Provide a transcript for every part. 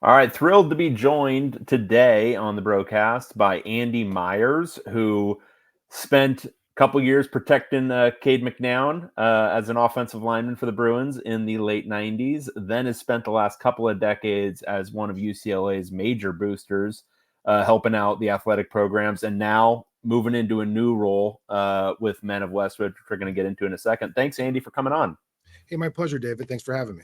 All right, thrilled to be joined today on the broadcast by Andy Meyers, who spent a couple years protecting Cade McNown as an offensive lineman for the Bruins in the late 90s, then has spent the last couple of decades as one of UCLA's major boosters, helping out the athletic programs, and now moving into a new role with Men of Westwood, which we're going to get into in a second. Thanks, Andy, for coming on. Hey, my pleasure, David. Thanks for having me.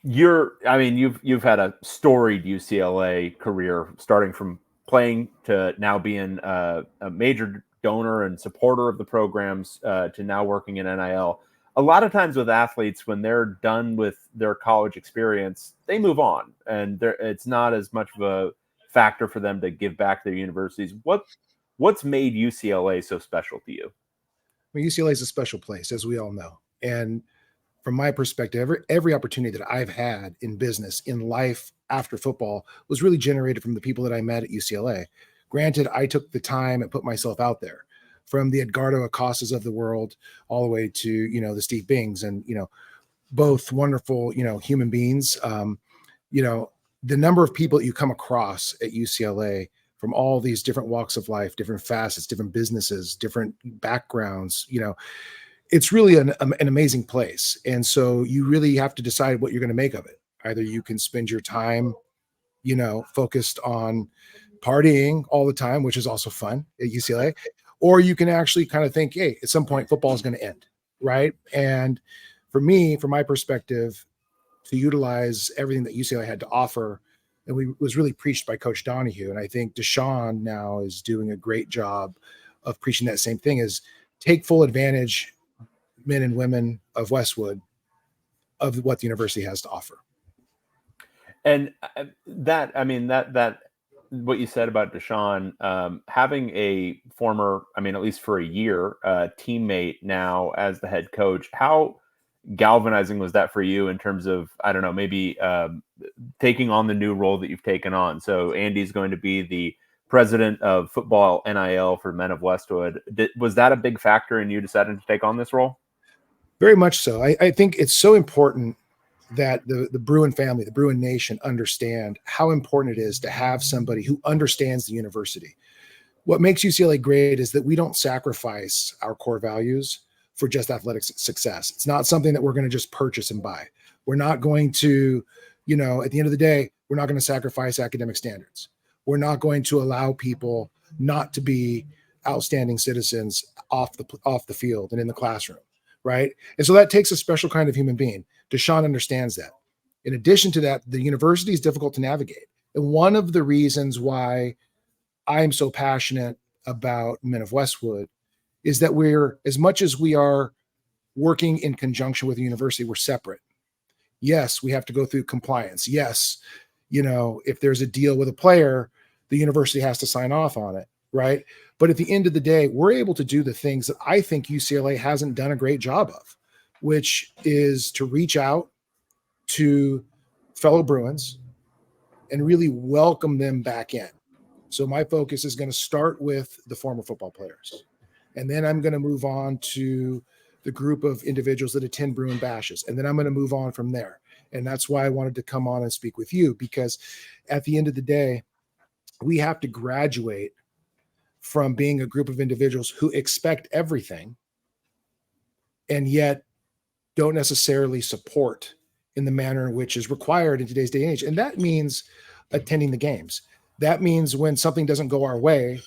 You've had a storied UCLA career, starting from playing to now being a major donor and supporter of the programs to now working in NIL. A lot of times with athletes, when they're done with their college experience, they move on, and it's not as much of a factor for them to give back to their universities. What's made UCLA so special to you? I mean, UCLA is a special place, as we all know, and from my perspective, every opportunity that I've had in business, in life, after football was really generated from the people that I met at UCLA. Granted, I took the time and put myself out there, from the Edgardo Acostas of the world all the way to, the Steve Bings, and, both wonderful, human beings. The number of people that you come across at UCLA from all these different walks of life, different facets, different businesses, different backgrounds, it's really an amazing place. And so you really have to decide what you're going to make of it. Either you can spend your time, focused on partying all the time, which is also fun at UCLA, or you can actually kind of think, hey, at some point football is going to end. Right. And for me, from my perspective, to utilize everything that UCLA had to offer, and was really preached by Coach Donahue. And I think DeShaun now is doing a great job of preaching that same thing, is take full advantage, men and women of Westwood, of what the university has to offer. And that what you said about DeShaun, having a former, at least for a year, teammate now as the head coach, how galvanizing was that for you in terms of, maybe taking on the new role that you've taken on? So Andy's going to be the President of Football NIL for Men of Westwood. Was that a big factor in you deciding to take on this role? Very much so. I think it's so important that the Bruin family, the Bruin nation, understand how important it is to have somebody who understands the university. What makes UCLA great is that we don't sacrifice our core values for just athletic success. It's not something that we're going to just purchase and buy. We're not going to, at the end of the day, we're not going to sacrifice academic standards. We're not going to allow people not to be outstanding citizens off the field and in the classroom. Right. And so that takes a special kind of human being. DeShaun understands that. In addition to that, the university is difficult to navigate. And one of the reasons why I'm so passionate about Men of Westwood is that we're, as much as we are working in conjunction with the university, we're separate. Yes, we have to go through compliance. Yes, if there's a deal with a player, the university has to sign off on it. Right. But at the end of the day, we're able to do the things that I think UCLA hasn't done a great job of, which is to reach out to fellow Bruins and really welcome them back in. So my focus is going to start with the former football players. And then I'm going to move on to the group of individuals that attend Bruin bashes. And then I'm going to move on from there. And that's why I wanted to come on and speak with you, because at the end of the day, we have to graduate from being a group of individuals who expect everything and yet don't necessarily support in the manner in which is required in today's day and age. And that means attending the games. That means when something doesn't go our way,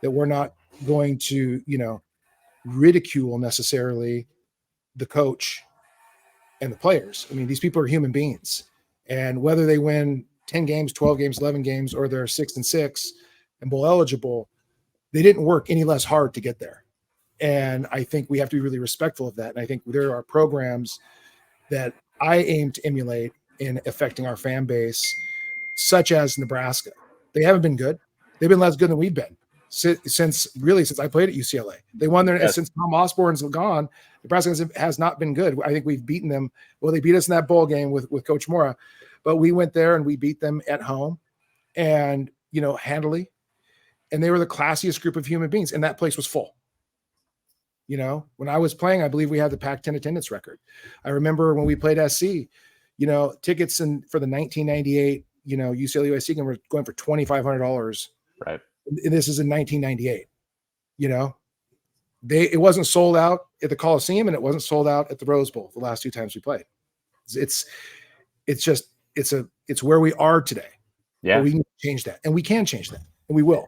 that we're not going to, ridicule necessarily the coach and the players. These people are human beings, and whether they win 10 games, 12 games, 11 games, or they're 6-6 and bowl eligible, they didn't work any less hard to get there. And I think we have to be really respectful of that. And I think there are programs that I aim to emulate in affecting our fan base, such as Nebraska. They haven't been good. They've been less good than we've been since I played at UCLA. They won there since Tom Osborne's gone. Nebraska has not been good. I think we've beaten them. Well, they beat us in that bowl game with Coach Mora, but we went there and we beat them at home and, handily. And they were the classiest group of human beings, and that place was full. When I was playing, I believe we had the Pac-10 attendance record. I remember when we played SC, tickets for the 1998, UCLA USC game were going for $2,500. Right. And this is in 1998. It wasn't sold out at the Coliseum, and it wasn't sold out at the Rose Bowl the last two times we played. It's where we are today. Yeah. But we can change that, and we can change that, and we will.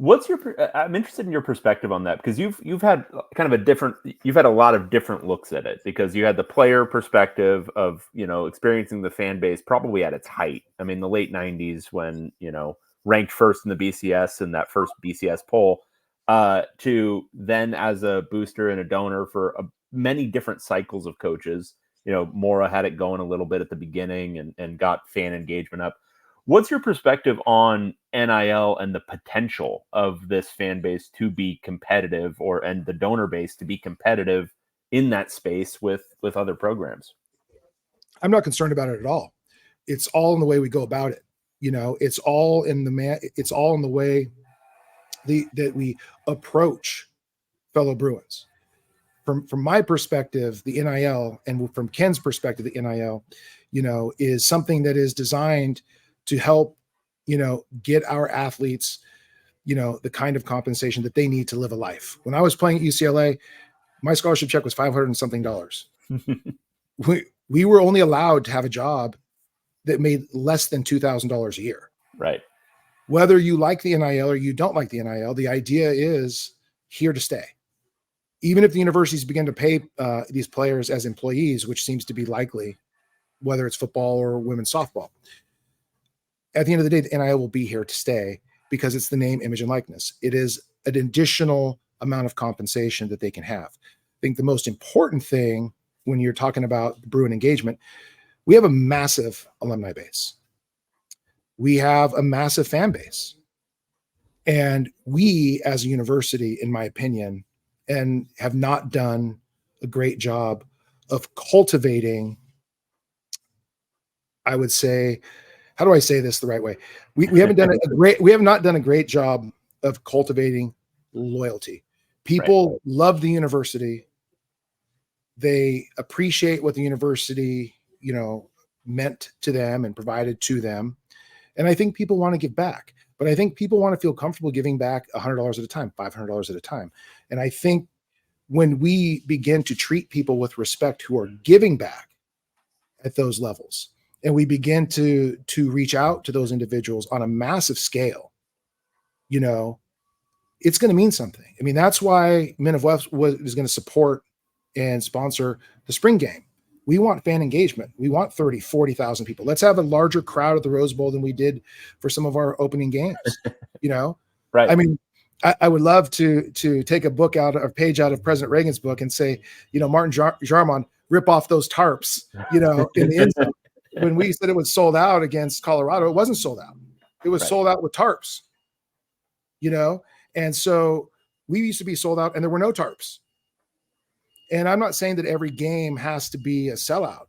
I'm interested in your perspective on that, because you've had you've had a lot of different looks at it, because you had the player perspective of, experiencing the fan base probably at its height. I mean, the late 90s when, ranked first in the BCS in that first BCS poll, to then as a booster and a donor for many different cycles of coaches. Mora had it going a little bit at the beginning and got fan engagement up. What's your perspective on NIL and the potential of this fan base to be competitive, and the donor base to be competitive in that space with other programs? I'm not concerned about it at all. It's all in the way we go about it. It's all in the way that we approach fellow Bruins. From my perspective, the NIL, and from Ken's perspective, the NIL, is something that is designed to help, get our athletes, the kind of compensation that they need to live a life. When I was playing at UCLA, my scholarship check was $500 and something. We were only allowed to have a job that made less than $2,000 a year. Right. Whether you like the NIL or you don't like the NIL, the idea is here to stay. Even if the universities begin to pay these players as employees, which seems to be likely, whether it's football or women's softball, at the end of the day, the NIL will be here to stay, because it's the name, image, and likeness. It is an additional amount of compensation that they can have. I think the most important thing when you're talking about Bruin engagement, we have a massive alumni base. We have a massive fan base. And we, as a university, in my opinion, and have not done a great job of cultivating, I would say, how do I say this the right way? We have not done a great job of cultivating loyalty. People love the university. They appreciate what the university, meant to them and provided to them. And I think people want to give back, but I think people want to feel comfortable giving back $100 at a time, $500 at a time. And I think when we begin to treat people with respect who are giving back at those levels, and we begin to reach out to those individuals on a massive scale, it's going to mean something. I mean, that's why Men of Westwood is going to support and sponsor the spring game. We want fan engagement. We want 30, 40,000 people. Let's have a larger crowd at the Rose Bowl than we did for some of our opening games, Right. I mean, I would love to take a page out of President Reagan's book and say, Martin Jarmon, rip off those tarps, in the end zone. When we said it was sold out against Colorado, it wasn't sold out. It was sold out with tarps, And so we used to be sold out and there were no tarps. And I'm not saying that every game has to be a sellout,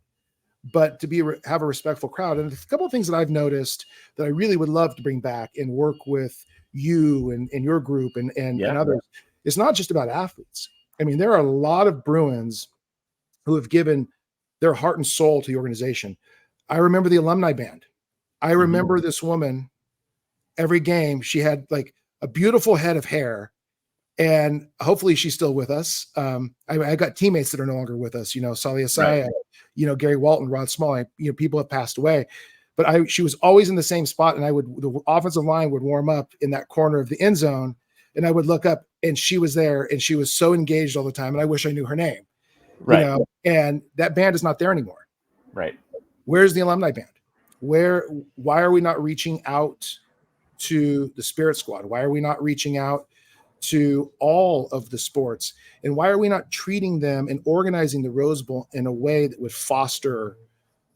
but to have a respectful crowd. And a couple of things that I've noticed that I really would love to bring back and work with you and your group and others. It's not just about athletes. I mean, there are a lot of Bruins who have given their heart and soul to the organization. I remember the alumni band. I remember this woman every game. She had like a beautiful head of hair, and hopefully she's still with us. I got teammates that are no longer with us, Sali Asaya, Gary Walton, Rod Small, people have passed away, but she was always in the same spot. And the offensive line would warm up in that corner of the end zone, and I would look up and she was there, and she was so engaged all the time. And I wish I knew her name, and that band is not there anymore. Right. Where's the alumni band? Why are we not reaching out to the Spirit Squad? Why are we not reaching out to all of the sports? And why are we not treating them and organizing the Rose Bowl in a way that would foster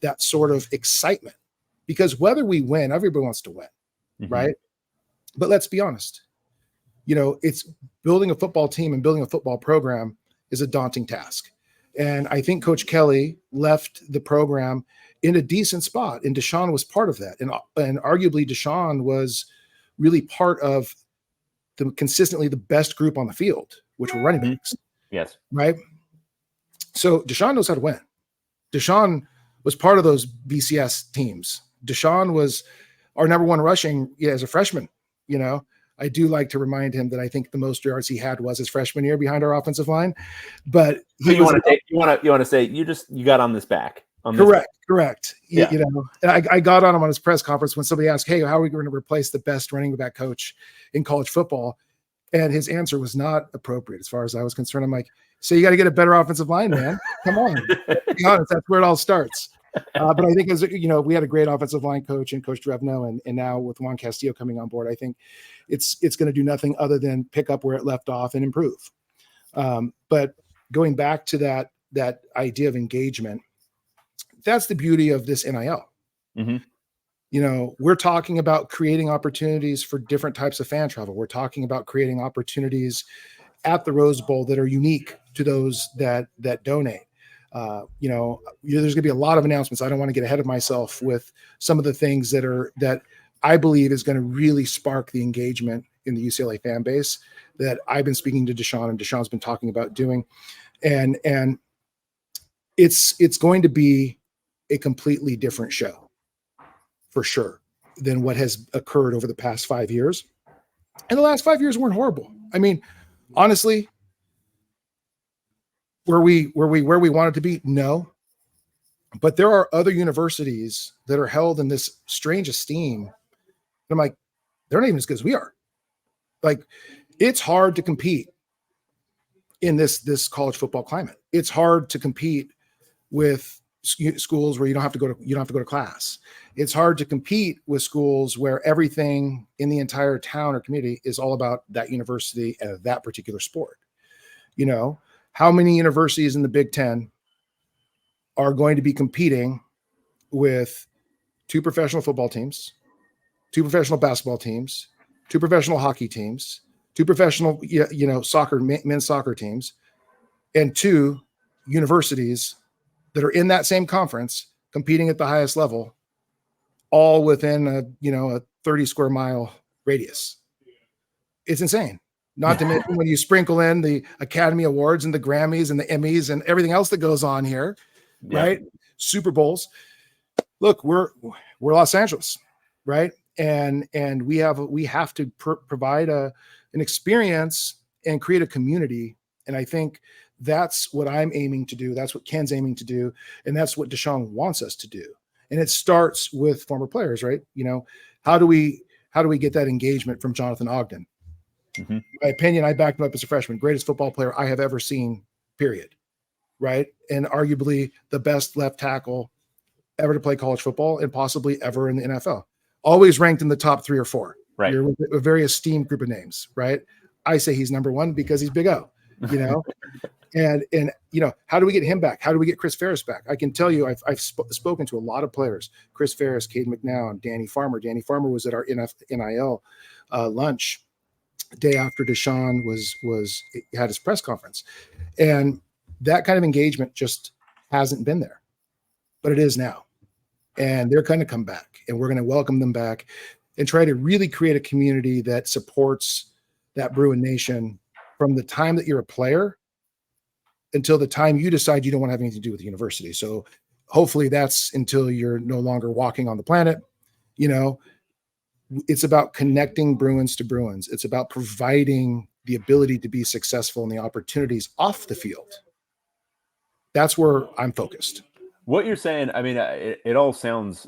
that sort of excitement? Because whether we win, everybody wants to win, right? But let's be honest. It's building a football team and building a football program is a daunting task. And I think Coach Kelly left the program in a decent spot, and DeShaun was part of that. And arguably DeShaun was really part of consistently the best group on the field, which were running backs. Yes. Right. So DeShaun knows how to win. DeShaun was part of those BCS teams. DeShaun was our number one rushing as a freshman. I do like to remind him that I think the most yards he had was his freshman year behind our offensive line. But you want to say you got on this back. Correct. Yeah. I got on him on his press conference when somebody asked, "Hey, how are we going to replace the best running back coach in college football?" And his answer was not appropriate as far as I was concerned. I'm like, "So you got to get a better offensive line, man. Come on, be honest. That's where it all starts." But I think we had a great offensive line coach and Coach Drevno, and now with Juan Castillo coming on board, I think it's going to do nothing other than pick up where it left off and improve. But going back to that idea of engagement, that's the beauty of this NIL. Mm-hmm. We're talking about creating opportunities for different types of fan travel. We're talking about creating opportunities at the Rose Bowl that are unique to those that donate. There's going to be a lot of announcements. I don't want to get ahead of myself with some of the things that I believe is going to really spark the engagement in the UCLA fan base that I've been speaking to DeShaun, and DeShaun's been talking about doing. And it's going to be a completely different show for sure than what has occurred over the past 5 years. And the last 5 years weren't horrible. I mean, honestly, where we wanted to be? No. But there are other universities that are held in this strange esteem. And I'm like, they're not even as good as we are. Like, it's hard to compete in this college football climate. It's hard to compete with schools where you don't have to go to class. It's hard to compete with schools where everything in the entire town or community is all about that university and that particular sport. How many universities in the Big Ten are going to be competing with 2 professional football teams, 2 professional basketball teams, 2 professional hockey teams, 2 professional, men's soccer teams, and 2 universities that are in that same conference competing at the highest level, all within a 30 square mile radius? It's insane. Not to mention when you sprinkle in the Academy Awards and the Grammys and the Emmys and everything else that goes on here, right? Super Bowls. Look, we're Los Angeles, right? And we have to provide an experience and create a community. And I think that's what I'm aiming to do. That's what Ken's aiming to do. And that's what DeShaun wants us to do. And it starts with former players, right? How do we get that engagement from Jonathan Ogden? Mm-hmm. In my opinion, I backed him up as a freshman. Greatest football player I have ever seen, period. Right? And arguably the best left tackle ever to play college football and possibly ever in the NFL. Always ranked in the top 3 or 4. Right. You're with a very esteemed group of names, right? I say he's number 1 because he's Big O, and how do we get him back? How do we get Chris Ferris back? I can tell you, I've spoken to a lot of players: Chris Ferris, Cade McNown, Danny Farmer. Danny Farmer was at our NIL lunch day after DeShaun had his press conference, and that kind of engagement just hasn't been there, but it is now, and they're going to come back, and we're going to welcome them back and try to really create a community that supports that Bruin Nation from the time that you're a player until the time you decide you don't want to have anything to do with the university. So hopefully that's until you're no longer walking on the planet. It's about connecting Bruins to Bruins. It's about providing the ability to be successful and the opportunities off the field. That's where I'm focused. What you're saying, I mean, it all sounds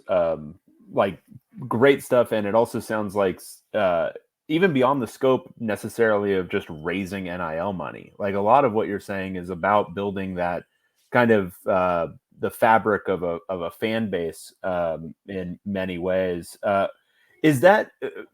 like great stuff. And it also sounds like even beyond the scope necessarily of just raising NIL money. Like, a lot of what you're saying is about building that kind of the fabric of a fan base in many ways. Is that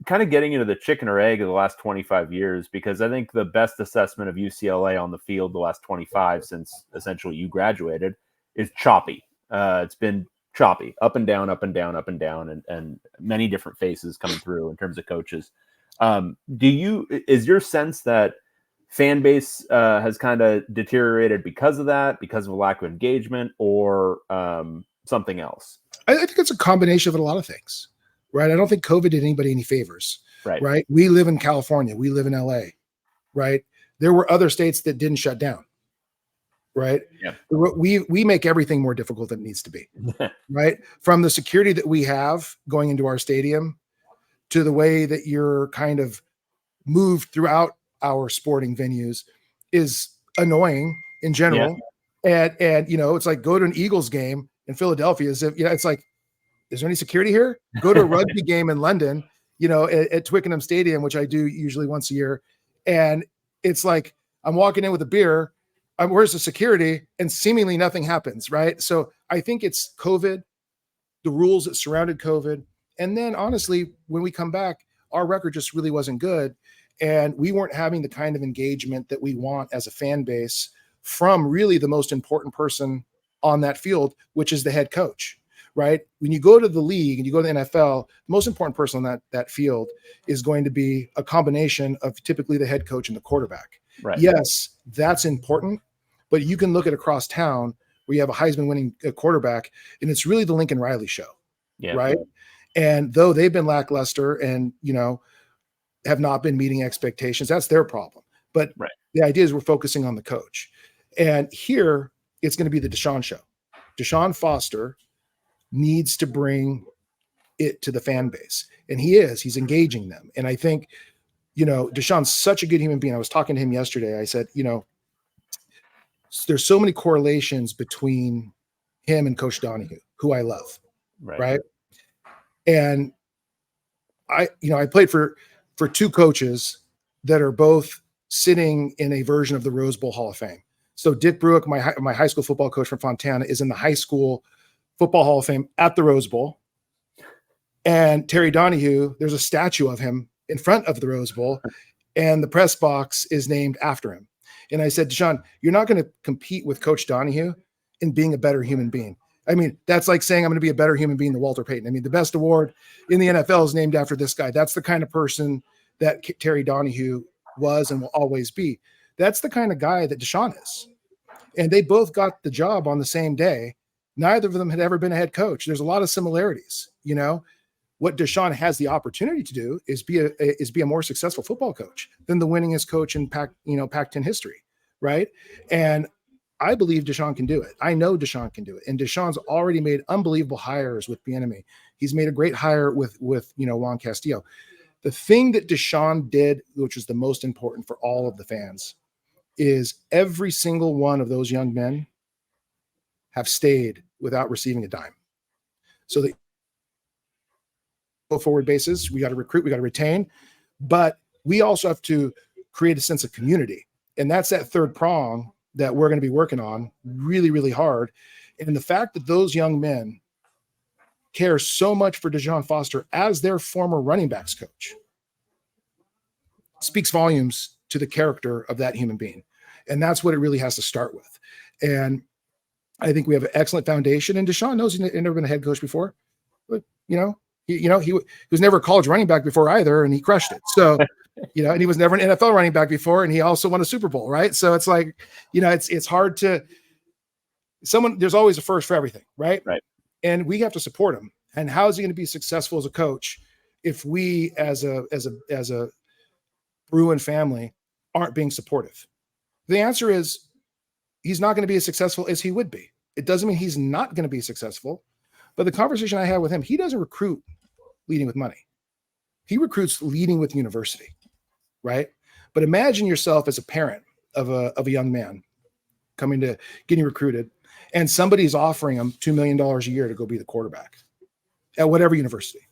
kind of getting into the chicken or egg of the last 25 years? Because I think the best assessment of UCLA on the field the last 25 since essentially you graduated is choppy. It's been choppy, up and down, up and down, up and down, and many different faces coming through in terms of coaches. Is your sense that fan base has kind of deteriorated because of that, because of a lack of engagement, or something else? I think it's a combination of a lot of things, right? I don't think COVID did anybody any favors, right? We live in California. We live in LA, right? There were other states that didn't shut down, right? Yeah. We make everything more difficult than it needs to be, right? From the security that we have going into our stadium to the way that you're kind of moved throughout our sporting venues is annoying in general. And it's like go to an Eagles game in Philadelphia as if, it's like, is there any security here? Go to a rugby game in London, at Twickenham Stadium, which I do usually once a year. And it's like, I'm walking in with a beer. Where's the security? And seemingly nothing happens. Right. So I think it's COVID, the rules that surrounded COVID. And then honestly, when we come back, our record just really wasn't good. And we weren't having the kind of engagement that we want as a fan base from really the most important person on that field, which is the head coach, right? When you go to the league and you go to the NFL, the most important person on that field is going to be a combination of typically the head coach and the quarterback. Right. Yes, that's important, but you can look at across town where you have a Heisman winning quarterback, and it's really the Lincoln Riley show, right? And though they've been lackluster and, have not been meeting expectations, that's their problem. But the idea is we're focusing on the coach. And here it's going to be the DeShaun show. DeShaun Foster needs to bring it to the fan base. And he's engaging them. And I think, DeShaun's such a good human being. I was talking to him yesterday. I said, there's so many correlations between him and Coach Donahue, who I love. Right. And I played for two coaches that are both sitting in a version of the Rose Bowl Hall of Fame. So Dick Bruick, my high school football coach from Fontana, is in the high school football Hall of Fame at the Rose Bowl. And Terry Donahue, there's a statue of him in front of the Rose Bowl, and the press box is named after him. And I said, DeShaun, you're not going to compete with Coach Donahue in being a better human being. I mean, that's like saying I'm going to be a better human being than Walter Payton. I mean, the best award in the NFL is named after this guy. That's the kind of person that Terry Donahue was and will always be. That's the kind of guy that DeShaun is. And they both got the job on the same day. Neither of them had ever been a head coach. There's a lot of similarities. What DeShaun has the opportunity to do is be a more successful football coach than the winningest coach in Pac-10 history, right? And I believe DeShaun can do it. I know DeShaun can do it. And DeShaun's already made unbelievable hires with Bieniemy. He's made a great hire with Juan Castillo. The thing that DeShaun did, which is the most important for all of the fans, is every single one of those young men have stayed without receiving a dime. So the go forward basis, we got to recruit, we got to retain, but we also have to create a sense of community. And that's that third prong that we're going to be working on really, really hard. And the fact that those young men care so much for DeShaun Foster as their former running backs coach speaks volumes to the character of that human being. And that's what it really has to start with. And I think we have an excellent foundation. And DeShaun knows he's never been a head coach before, but he was never a college running back before either, and he crushed it. So, and he was never an NFL running back before, and he also won a Super Bowl, right? So it's like, it's hard to there's always a first for everything, right? Right. And we have to support him. And how is he going to be successful as a coach if we, as a Bruin family, aren't being supportive? The answer is he's not going to be as successful as he would be. It doesn't mean he's not going to be successful. But the conversation I had with him, he doesn't recruit leading with money. He recruits leading with university, right? But imagine yourself as a parent of a young man coming to getting recruited, and somebody's offering him $2 million a year to go be the quarterback at whatever university.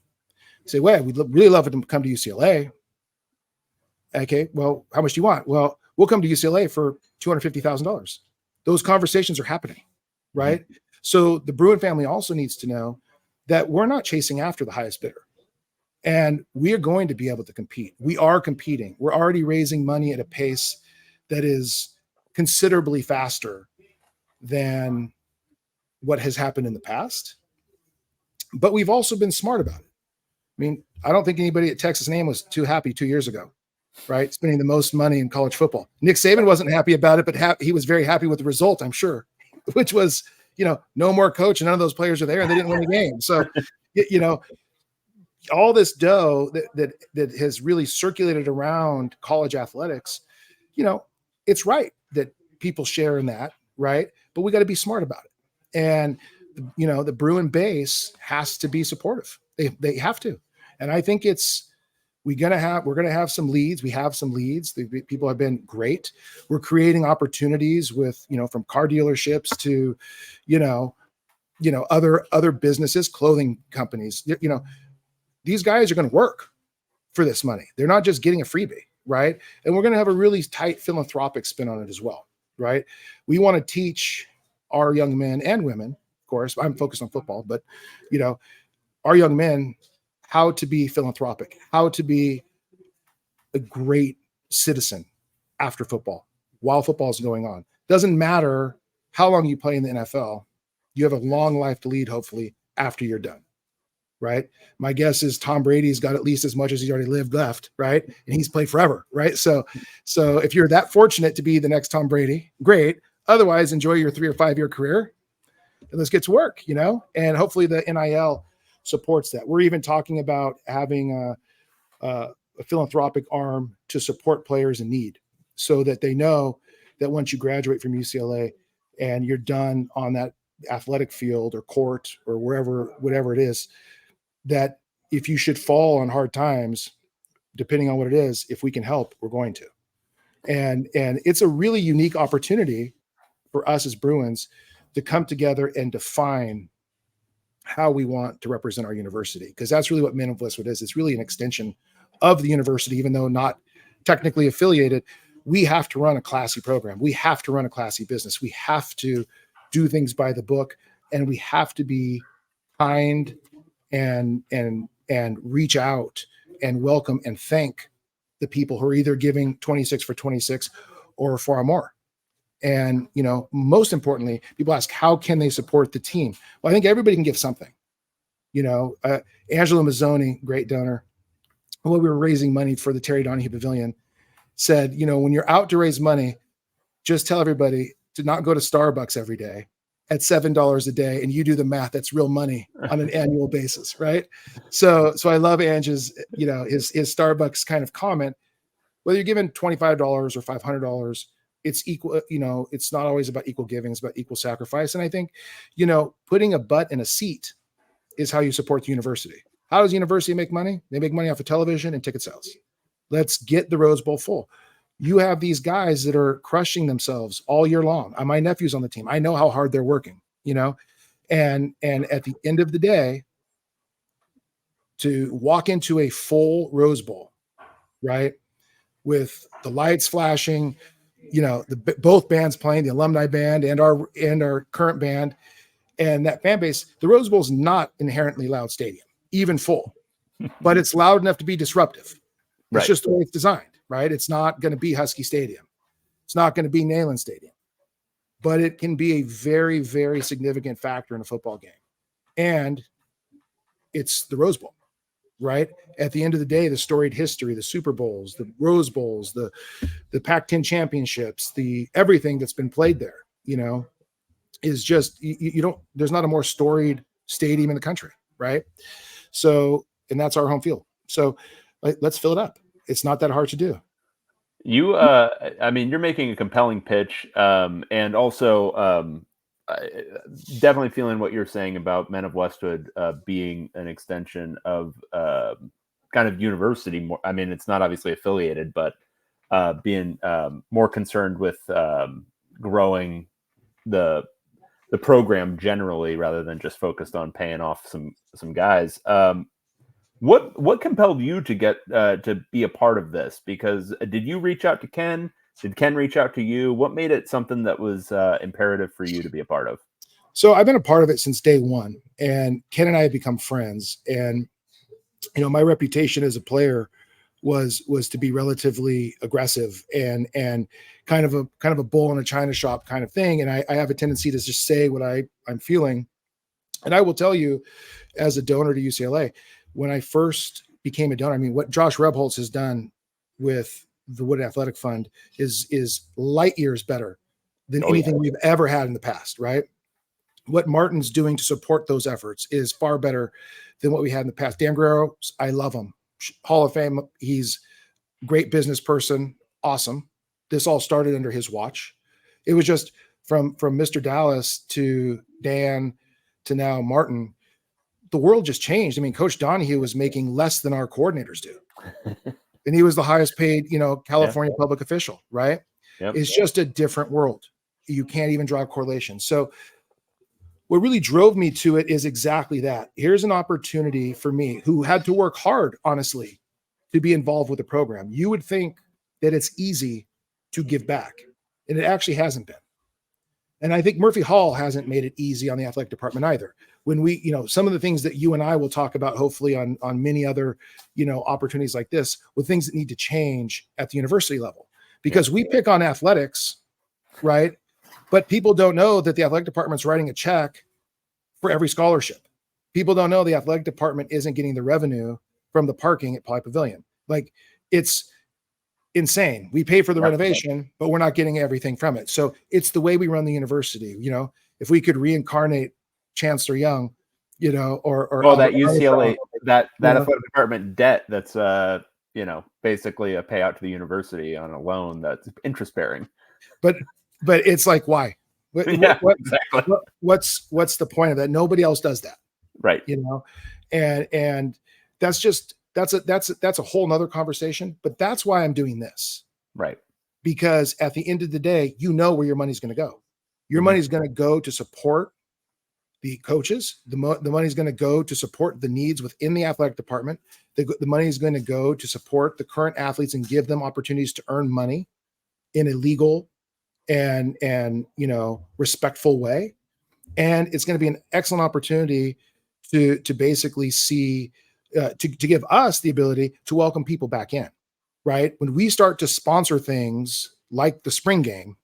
You say, well, we'd really love it to come to UCLA. Okay, well, how much do you want? Well, we'll come to UCLA for $250,000. Those conversations are happening, right? Mm-hmm. So the Bruin family also needs to know that we're not chasing after the highest bidder. And we are going to be able to compete. We are competing. We're already raising money at a pace that is considerably faster than what has happened in the past. But we've also been smart about it. I mean, I don't think anybody at Texas A&M was too happy 2 years ago, right? Spending the most money in college football. Nick Saban wasn't happy about it, but he was very happy with the result, I'm sure, which was, no more coach and none of those players are there and they didn't win the game. So, all this dough that has really circulated around college athletics, it's right that people share in that. right? But we got to be smart about it. And, the Bruin base has to be supportive. They have to. And I think we're going to have some leads. We have some leads. The people have been great. We're creating opportunities with, from car dealerships to, other businesses, clothing companies. These guys are going to work for this money. They're not just getting a freebie, right? And we're going to have a really tight philanthropic spin on it as well, right? We want to teach our young men and women, of course, I'm focused on football, but, our young men how to be philanthropic, how to be a great citizen after football, while football is going on. Doesn't matter how long you play in the NFL. You have a long life to lead, hopefully, after you're done. Right. My guess is Tom Brady's got at least as much as he's already lived left. Right. And he's played forever. Right. So if you're that fortunate to be the next Tom Brady, great. Otherwise, enjoy your 3 or 5 year career. And let's get to work, and hopefully the NIL supports that. We're even talking about having a philanthropic arm to support players in need so that they know that once you graduate from UCLA and you're done on that athletic field or court or whatever it is, that if you should fall on hard times, depending on what it is, if we can help, we're going to. And it's a really unique opportunity for us as Bruins to come together and define how we want to represent our university, because that's really what Men of Westwood is. It's really an extension of the university, even though not technically affiliated. We have to run a classy program. We have to run a classy business. We have to do things by the book, and we have to be kind and reach out and welcome and thank the people who are either giving 26 for 26 or far more. And, most importantly, people ask, how can they support the team? Well, I think everybody can give something. Angelo Mazzoni, great donor, when we were raising money for the Terry Donahue Pavilion, said, when you're out to raise money, just tell everybody to not go to Starbucks every day at $7 a day. And you do the math, that's real money on an annual basis. Right. So I love Angie's, his Starbucks kind of comment, whether you're given $25 or $500, it's equal, it's not always about equal giving, it's about equal sacrifice. And I think, putting a butt in a seat is how you support the university. How does the university make money? They make money off of television and ticket sales. Let's get the Rose Bowl full. You have these guys that are crushing themselves all year long. My nephew's on the team. I know how hard they're working, and at the end of the day, to walk into a full Rose Bowl, right, with the lights flashing, both bands playing, the alumni band and our current band, and that fan base. The Rose Bowl is not inherently loud stadium, even full, but it's loud enough to be disruptive. It's just the way it's designed, right? It's not going to be Husky Stadium. It's not going to be Neyland Stadium, but it can be a very, very significant factor in a football game. And it's the Rose Bowl, right? At the end of the day, the storied history, the Super Bowls, the Rose Bowls, the Pac-10 championships, the everything that's been played there, is just, there's not a more storied stadium in the country, right? So, and that's our home field. So let's fill it up. It's not that hard to do. You're making a compelling pitch, and also definitely feeling what you're saying about Men of Westwood being an extension of kind of university. More, it's not obviously affiliated, but being more concerned with growing the program generally, rather than just focused on paying off some guys. What compelled you to get to be a part of this? Because did you reach out to Ken? Did Ken reach out to you? What made it something that was imperative for you to be a part of? So I've been a part of it since day one, and Ken and I have become friends. And my reputation as a player was to be relatively aggressive and kind of a bull in a china shop kind of thing. And I have a tendency to just say what I'm feeling. And I will tell you, as a donor to UCLA, when I first became a donor, what Josh Rebholz has done with the Wood Athletic Fund is light years better than anything we've ever had in the past, right? What Martin's doing to support those efforts is far better than what we had in the past. Dan Guerrero, I love him. Hall of Fame. He's a great business person. Awesome. This all started under his watch. It was just from Mr. Dallas to Dan to now Martin, the world just changed. I mean, Coach Donahue was making less than our coordinators do. And he was the highest paid, California public official, right? Yep. It's just a different world. You can't even draw a correlation. So what really drove me to it is exactly that. Here's an opportunity for me, who had to work hard, honestly, to be involved with the program. You would think that it's easy to give back, and it actually hasn't been. And I think Murphy Hall hasn't made it easy on the athletic department either. When we, some of the things that you and I will talk about, hopefully on many other, opportunities like this, with things that need to change at the university level, because we pick on athletics, right? But people don't know that the athletic department's writing a check for every scholarship. People don't know the athletic department isn't getting the revenue from the parking at Poly Pavilion. Like, it's insane. We pay for the renovation, but we're not getting everything from it. So it's the way we run the university. If we could reincarnate Chancellor Young, or that UCLA, that athletic department debt that's basically a payout to the university on a loan that's interest bearing. But it's like, why? Exactly. What's the point of that? Nobody else does that, right? And that's a whole nother conversation. But that's why I'm doing this, right? Because at the end of the day, where your money's going to go. Your money's going to go to support the coaches. The money is going to go to support the needs within the athletic department. The money is going to go to support the current athletes and give them opportunities to earn money in a legal and respectful way. And it's going to be an excellent opportunity to basically see, to give us the ability to welcome people back in, right? When we start to sponsor things like the spring game,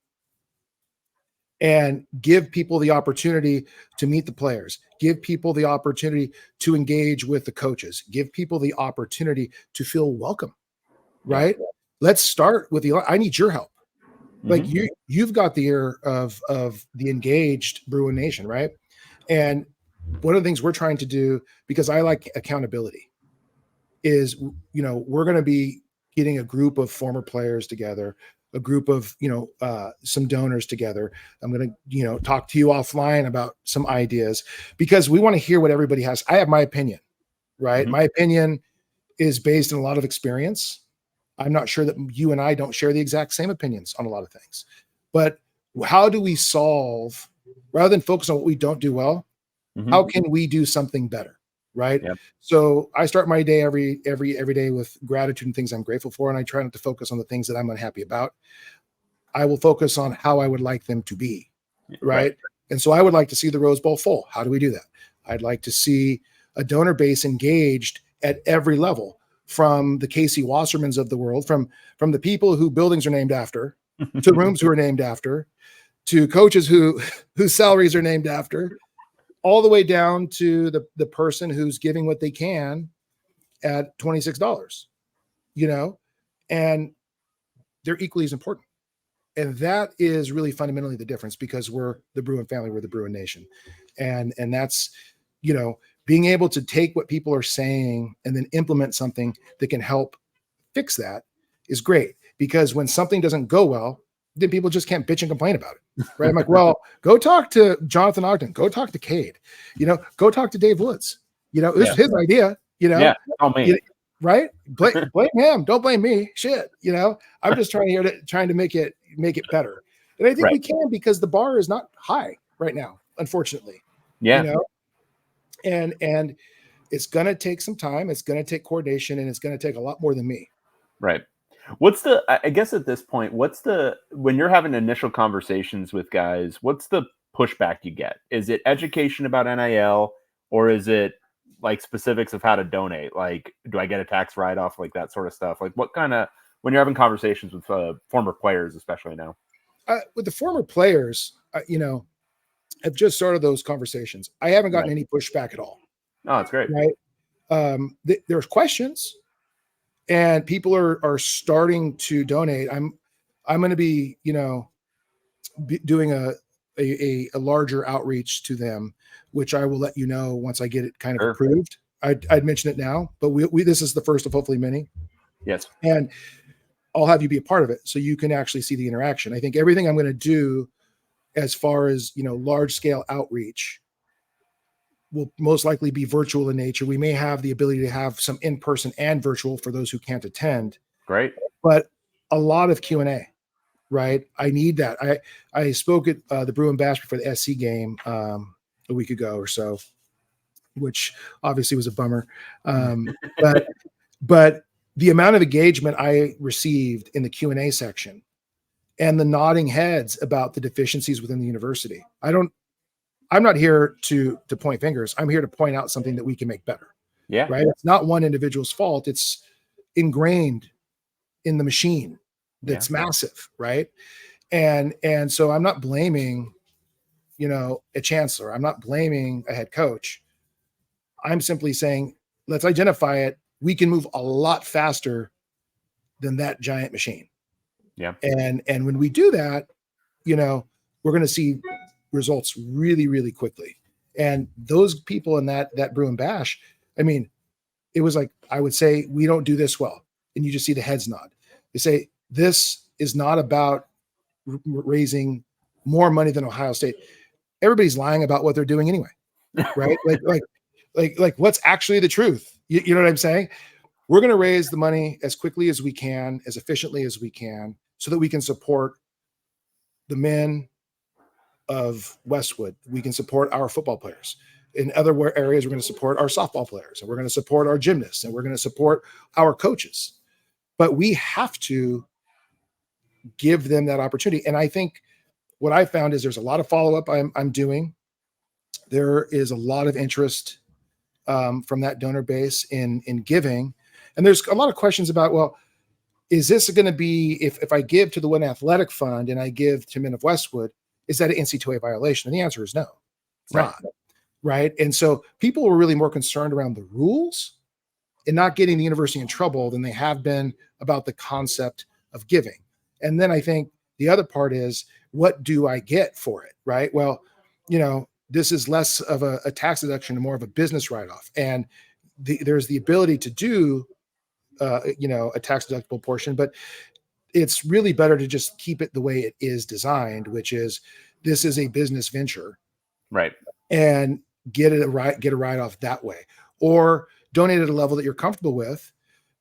and give people the opportunity to meet the players, give people the opportunity to engage with the coaches, give people the opportunity to feel welcome, right? Yeah. Let's start with I need your help. Like you've got the ear of the engaged Bruin Nation, right? And one of the things we're trying to do, because I like accountability, is, we're going to be getting a group of former players together, a group of, some donors together. I'm going to, talk to you offline about some ideas, because we want to hear what everybody has. I have my opinion, right? My opinion is based on a lot of experience. I'm not sure that you and I don't share the exact same opinions on a lot of things, but how do we solve, rather than focus on what we don't do well, how can we do something better? Right. Yep. So I start my day every day with gratitude and things I'm grateful for. And I try not to focus on the things that I'm unhappy about. I will focus on how I would like them to be. Right. And so I would like to see the Rose Bowl full. How do we do that? I'd like to see a donor base engaged at every level, from the Casey Wassermans of the world, from the people who buildings are named after, to rooms who are named after, to coaches whose salaries are named after, all the way down to the person who's giving what they can at $26, and they're equally as important. And that is really fundamentally the difference, because we're the Bruin family, we're the Bruin Nation. And that's, being able to take what people are saying and then implement something that can help fix that is great, because when something doesn't go well, then people just can't bitch and complain about it. Right. I'm like, well, go talk to Jonathan Ogden, go talk to Cade, go talk to Dave Woods. This is his idea, right? Blame him. Don't blame me. Shit. I'm just trying to make it better. And I think we can, because the bar is not high right now, unfortunately. Yeah. And it's going to take some time. It's going to take coordination, and it's going to take a lot more than me. Right. I guess at this point, when you're having initial conversations with guys, what's the pushback you get? Is it education about NIL, or is it like specifics of how to donate? Like, do I get a tax write-off? Like that sort of stuff. Like when you're having conversations with former players, especially now? With the former players, I've just started those conversations. I haven't gotten any pushback at all. Oh, that's great. Right. There's questions, and people are starting to donate. I'm going to be, doing a larger outreach to them, which I will let you know once I get it kind of approved. I'd mention it now, but this is the first of hopefully many. Yes. And I'll have you be a part of it, so you can actually see the interaction. I think everything I'm going to do as far as, large scale outreach will most likely be virtual in nature. We may have the ability to have some in-person and virtual for those who can't attend. Great. But a lot of Q&A, right? I need that. I spoke at the Bruin Bash before the SC game a week ago or so, which obviously was a bummer. But the amount of engagement I received in the Q&A section and the nodding heads about the deficiencies within the university. I'm not here to point fingers. I'm here to point out something that we can make better. Yeah. Right. It's not one individual's fault. It's ingrained in the machine that's massive. Right. And so I'm not blaming, a chancellor. I'm not blaming a head coach. I'm simply saying, let's identify it. We can move a lot faster than that giant machine. Yeah. And when we do that, we're going to see results really, really quickly. And those people in that Bruin Bash, I mean, it was like, I would say, we don't do this well. And you just see the heads nod. They say, this is not about raising more money than Ohio State. Everybody's lying about what they're doing anyway. Right. like what's actually the truth? You know what I'm saying? We're going to raise the money as quickly as we can, as efficiently as we can, so that we can support the men of Westwood. We can support our football players. In other areas, we're going to support our softball players, and we're going to support our gymnasts, and we're going to support our coaches. But we have to give them that opportunity. And I think what I found is there's a lot of follow-up I'm doing. There is a lot of interest from that donor base in giving. And there's a lot of questions about, well, is this going to be, if I give to the Win Athletic Fund and I give to Men of Westwood, is that an NCAA violation? And the answer is no, it's not. Right. And so people were really more concerned around the rules and not getting the university in trouble than they have been about the concept of giving. And then I think the other part is, what do I get for it? Right. Well, this is less of a tax deduction and more of a business write-off. And there's the ability to do, a tax deductible portion, but it's really better to just keep it the way it is designed, which is, this is a business venture. Right. And get a write-off that way, or donate at a level that you're comfortable with,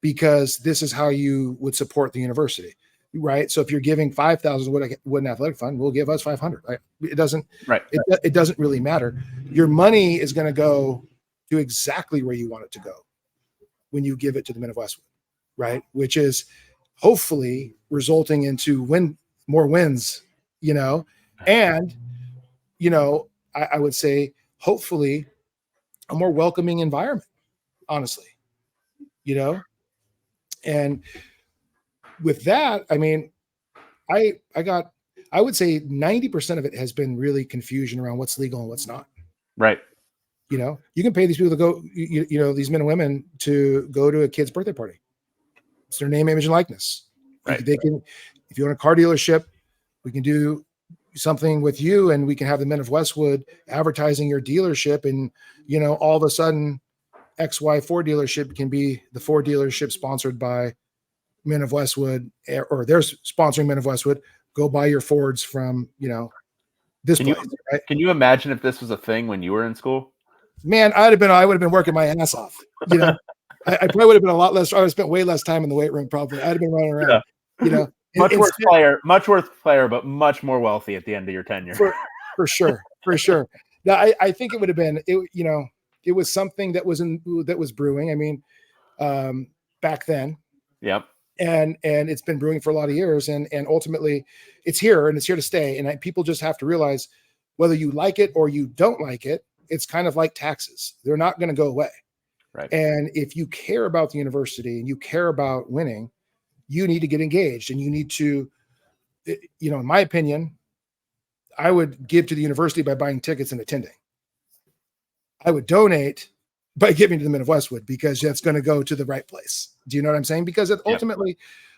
because this is how you would support the university. Right. So if you're giving 5,000 to Wooden Athletic Fund, we'll give us 500. It doesn't, right. It doesn't really matter. Your money is going to go to exactly where you want it to go when you give it to the Men of Westwood. Right. Which is hopefully resulting into more wins, and, I would say hopefully a more welcoming environment, honestly, and with that, I mean, I would say 90% of it has been really confusion around what's legal and what's not. Right. You can pay these people to go, these men and women to go to a kid's birthday party. It's their name, image, and likeness. Right. They can, if you own a car dealership, we can do something with you, and we can have the Men of Westwood advertising your dealership, and all of a sudden XY Ford dealership can be the Ford dealership sponsored by Men of Westwood, or they're sponsoring Men of Westwood. Go buy your Fords from this place. Right? Can you imagine if this was a thing when you were in school? Man, I would have been working my ass off. I probably would have been a lot less. I would have spent way less time in the weight room. Probably I'd have been running around. Yeah. Much worse player, but much more wealthy at the end of your tenure. For sure. Now, I think it would have been. It was something that was brewing. I mean, back then. Yep. And it's been brewing for a lot of years, and ultimately it's here, and it's here to stay. And people just have to realize, whether you like it or you don't like it, it's kind of like taxes. They're not going to go away. Right. And if you care about the university and you care about winning, you need to get engaged, and you need to, in my opinion, I would give to the university by buying tickets and attending. I would donate by giving to the Men of Westwood, because that's going to go to the right place. Do you know what I'm saying? Because ultimately,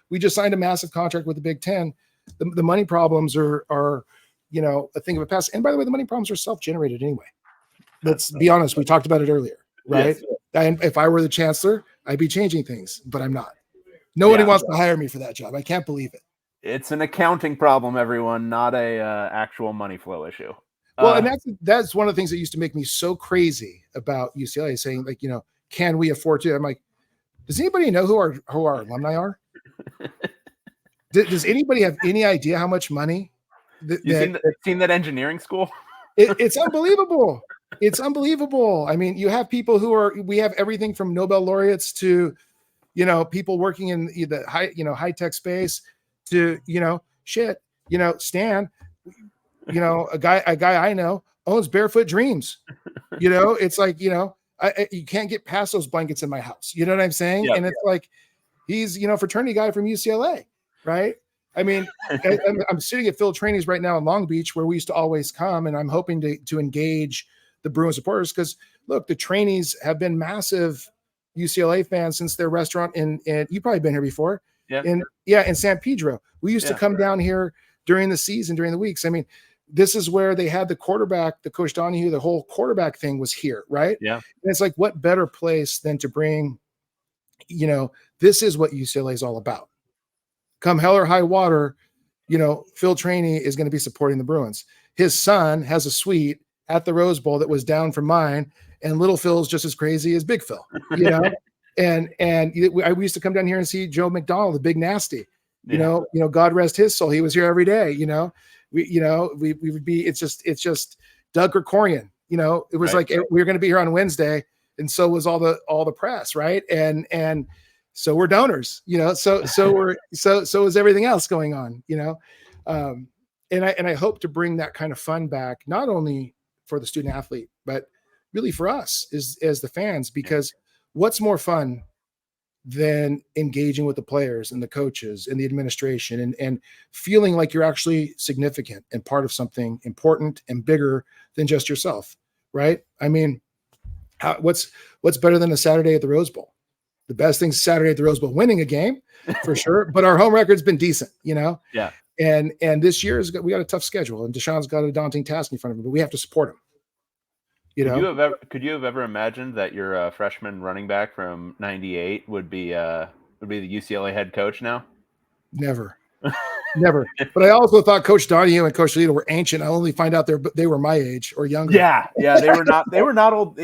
we just signed a massive contract with the Big Ten. The money problems are a thing of the past. And by the way, the money problems are self-generated anyway. Let's be honest. We talked about it earlier, right? Yes. And if I were the chancellor, I'd be changing things, but I'm not. Nobody wants to hire me for that job. I can't believe it. It's an accounting problem, everyone, not a actual money flow issue. Well, and that's one of the things that used to make me so crazy about UCLA, saying like, can we afford to? I'm like, does anybody know who our alumni are? Does anybody have any idea how much money? Seen that engineering school? It's unbelievable. It's unbelievable. I mean, you have people we have everything from Nobel laureates to, people working in the high tech space to, Stan, a guy I know owns Barefoot Dreams. It's like, you can't get past those blankets in my house. You know what I'm saying? Yep. And it's like, he's, fraternity guy from UCLA. Right. I mean, I'm sitting at Phil Trainees right now in Long Beach, where we used to always come, and I'm hoping to engage the Bruins supporters, because look, the Trainees have been massive UCLA fans since their restaurant and you've probably been here before. Yeah. In San Pedro. We used to come down here during the season, during the weeks. I mean, this is where they had the quarterback, the Coach Donahue, the whole quarterback thing was here, right? Yeah. And it's like, what better place than to bring, this is what UCLA is all about. Come hell or high water, Phil Trainee is going to be supporting the Bruins. His son has a suite at the Rose Bowl that was down from mine, and little Phil's just as crazy as big Phil, and we used to come down here and see Joe McDonald, the big nasty, God rest his soul. He was here every day. We would be, it's just Doug Krikorian, it was right. Like, we were going to be here on Wednesday, and so was all the press. Right. And so we're donors, so is everything else going on, and I hope to bring that kind of fun back, not only for the student athlete, but really for us as the fans, because what's more fun than engaging with the players and the coaches and the administration and feeling like you're actually significant and part of something important and bigger than just yourself. Right. I mean, what's better than a Saturday at the Rose Bowl? The best thing's Saturday at the Rose Bowl, winning a game for sure, but our home record's been decent, Yeah. And this year we got a tough schedule, and DeShaun's got a daunting task in front of him, but we have to support him. Could you have ever imagined that your freshman running back from '98 would be the UCLA head coach now? Never. But I also thought Coach Donahue and Coach Lito were ancient. I only find out they were my age or younger. Yeah, they were not old.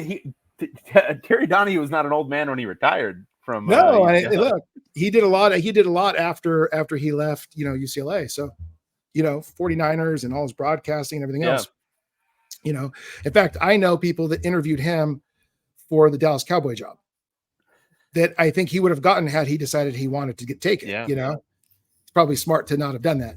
Terry Donahue was not an old man when he retired from. No, look, he did a lot. He did a lot after he left, UCLA. So, 49ers and all his broadcasting and everything else. In fact, I know people that interviewed him for the Dallas Cowboy job that I think he would have gotten had he decided he wanted to get taken. Yeah. It's probably smart to not have done that.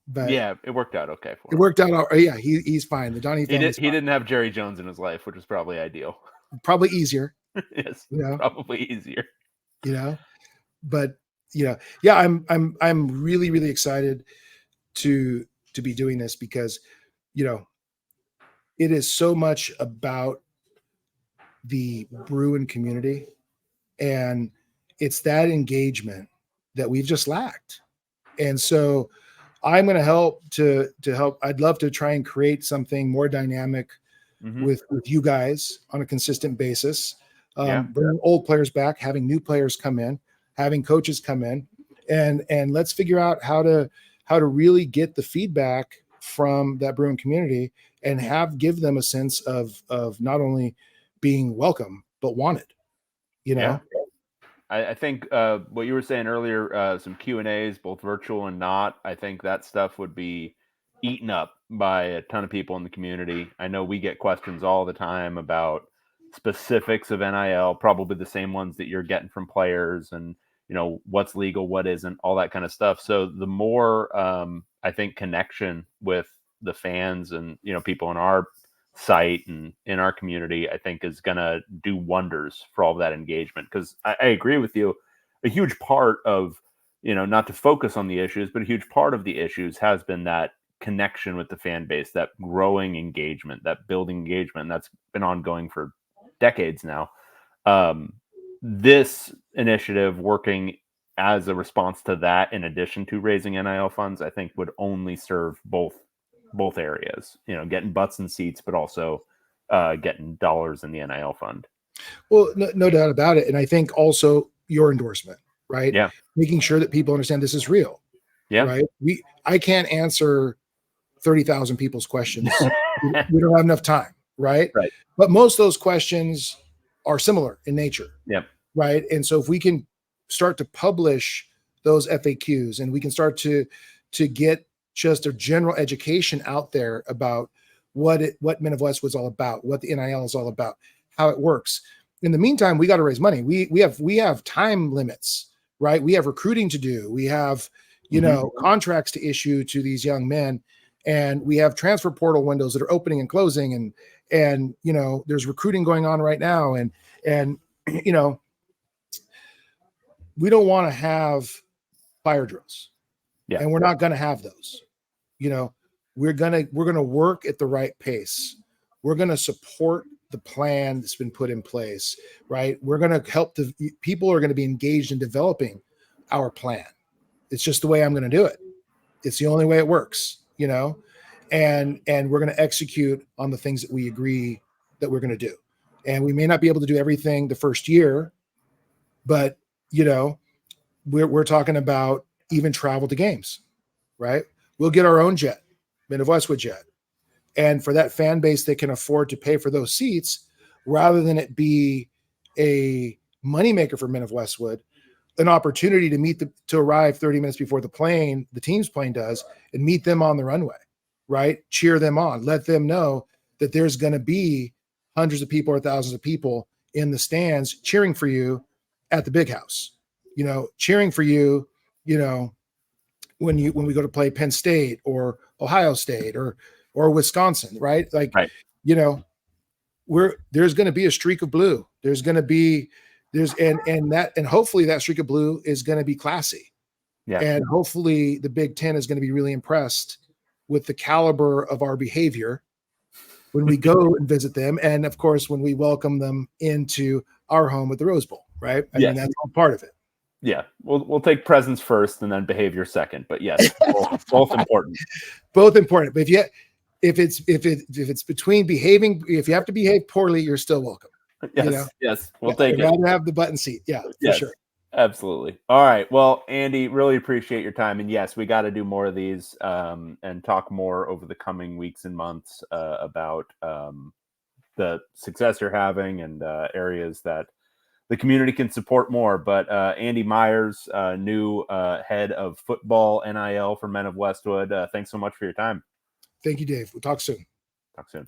But yeah, it worked out okay for him. It worked out. Yeah, he's fine. The Donnie family. He didn't have Jerry Jones in his life, which was probably ideal. Probably easier. Yes, probably easier. But yeah, I'm really, really excited to be doing this, because it is so much about the Bruin community, and it's that engagement that we've just lacked. And so I'm going to help to help. I'd love to try and create something more dynamic with you guys on a consistent basis. Bring old players back, having new players come in, having coaches come in, and let's figure out how to really get the feedback from that Bruin community and give them a sense of not only being welcome, but wanted, Yeah. I think what you were saying earlier, some Q&As, both virtual and not, I think that stuff would be eaten up by a ton of people in the community. I know we get questions all the time about specifics of NIL, probably the same ones that you're getting from players, and what's legal, what isn't, all that kind of stuff. So the more I think connection with the fans and people in our site and in our community, I think is gonna do wonders for all of that engagement. Because I agree with you, a huge part of not to focus on the issues, but a huge part of the issues has been that connection with the fan base, that growing engagement, that building engagement, and that's been ongoing for decades now. This initiative, working as a response to that, in addition to raising NIL funds, I think would only serve both areas, getting butts in seats, but also getting dollars in the NIL fund. Well, no doubt about it. And I think also your endorsement, right? Yeah. Making sure that people understand this is real. Yeah. Right. I can't answer 30,000 people's questions. We don't have enough time. Right. Right. But most of those questions are similar in nature. Yep. Right. And so if we can start to publish those FAQs and we can start to get just a general education out there about what Men of Westwood is all about, what the NIL is all about, how it works. In the meantime, we got to raise money. We have time limits, right? We have recruiting to do. We have, contracts to issue to these young men, and we have transfer portal windows that are opening and closing, and there's recruiting going on right now, and we don't want to have fire drills. Yeah. And we're not going to have those. We're going to work at the right pace. We're going to support the plan that's been put in place, right? We're going to help people are going to be engaged in developing our plan. It's just the way I'm going to do it. It's the only way it works, and we're going to execute on the things that we agree that we're going to do. And we may not be able to do everything the first year, but we're talking about even travel to games, right? We'll get our own jet, Men of Westwood jet. And for that fan base that can afford to pay for those seats, rather than it be a moneymaker for Men of Westwood, an opportunity to arrive 30 minutes before the team's plane does, and meet them on the runway, right? Cheer them on. Let them know that there's going to be hundreds of people or thousands of people in the stands cheering for you at the big house, cheering for you, when we go to play Penn State or Ohio State or Wisconsin, right? Like, right. There's going to be a streak of blue. And hopefully that streak of blue is going to be classy. Yeah. And hopefully the Big Ten is going to be really impressed with the caliber of our behavior when we go and visit them. And of course, when we welcome them into our home at the Rose Bowl, right? I mean, that's all part of it. Yeah, we'll take presence first and then behavior second. But yes, both important. Both important. But if it's between behaving, if you have to behave poorly, you're still welcome. Yes, we'll take it. I'd rather have the button seat. Yeah, for sure. Absolutely. All right. Well, Andy, really appreciate your time. And yes, we got to do more of these and talk more over the coming weeks and months about the success you're having and areas that the community can support more. But Andy Meyers, new head of football NIL for Men of Westwood. Thanks so much for your time. Thank you, Dave. We'll talk soon. Talk soon.